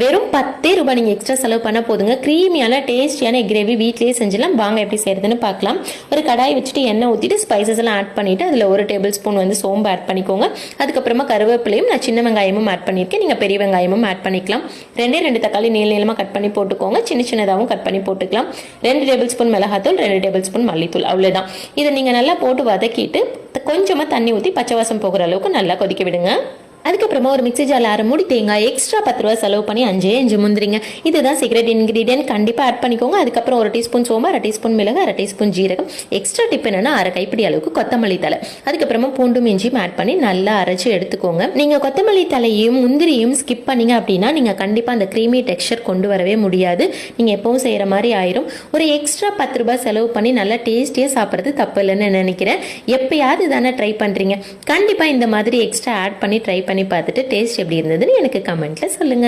வெறும் 10 ரூபாய் நீங்கள் எக்ஸ்ட்ரா செலவு பண்ண போதுங்க. க்ரீமியான டேஸ்டியான எக் கிரேவி வீட்லேயே செஞ்சிடலாம். வாங்க எப்படி செய்யறதுன்னு பார்க்கலாம். ஒரு கடாய் வச்சுட்டு எண்ணெய் ஊற்றிட்டு ஸ்பைசஸ் எல்லாம் ஆட் பண்ணிவிட்டு அதில் 1 டேபிள் ஸ்பூன் வந்து சோம்பு ஆட் பண்ணிக்கோங்க. அதுக்கப்புறமா கருவேப்பிலையும் நான் சின்ன வெங்காயமும் ஆட் பண்ணியிருக்கேன். நீங்கள் பெரிய வெங்காயமும் ஆட் பண்ணிக்கலாம். 2 தக்காளி நீளமாக கட் பண்ணி போட்டுக்கோங்க. சின்னதாகவும் கட் பண்ணி போட்டுக்கலாம். 2 டேபிள் ஸ்பூன் மிளகாத்தூள், 2 டேபிள் ஸ்பூன் மல்லித்தூள், அவ்வளோதான். இதை நீங்கள் நல்லா போட்டு வதக்கிட்டு கொஞ்சமாக தண்ணி ஊற்றி பச்சை வாசம் போகிற அளவுக்கு நல்லா கொதிக்க விடுங்க. அதுக்கப்புறமா ஒரு மிக்ஸி ஜாரில் 1/2 மூடி தேங்காய், எக்ஸ்ட்ரா 10 ரூபா செலவு பண்ணி 5 முந்திரிங்க. இதுதான் சீக்ரெட் இன்கிரீடியன்ட், கண்டிப்பாக ஆட் பண்ணிக்கோங்க. அதுக்கப்புறம் 1 டீஸ்பூன் சோம்பு, 1/2 டீஸ்பூன் மிளகு, 1/2 டீஸ்பூன் ஜீரகம், எக்ஸ்ட்ரா டிப் என்னன்னா 1/2 கைப்பிடி அளவுக்கு கொத்தமல்லி தலை, அதுக்கப்புறமா பூண்டும் இஞ்சியும் ஆட் பண்ணி நல்லா அரைச்சி எடுத்துக்கோங்க. நீங்கள் கொத்தமல்லி தலையையும் முந்திரியும் ஸ்கிப் பண்ணீங்க அப்படின்னா நீங்கள் கண்டிப்பாக அந்த க்ரீமி டெக்ஸ்சர் கொண்டு வரவே முடியாது. நீங்கள் எப்பவும் செய்கிற மாதிரி ஆயிரும். ஒரு எக்ஸ்ட்ரா 10 ரூபாய் செலவு பண்ணி நல்லா டேஸ்டியாக சாப்பிட்றது தப்பு இல்லைன்னு நினைக்கிறேன். எப்பயாவது தானே ட்ரை பண்ணுறீங்க, கண்டிப்பாக இந்த மாதிரி எக்ஸ்ட்ரா ஆட் பண்ணி ட்ரை பண்ணி பார்த்துட்டு டேஸ்ட் எப்படி இருந்ததுன்னு எனக்கு கமெண்ட்ல சொல்லுங்க.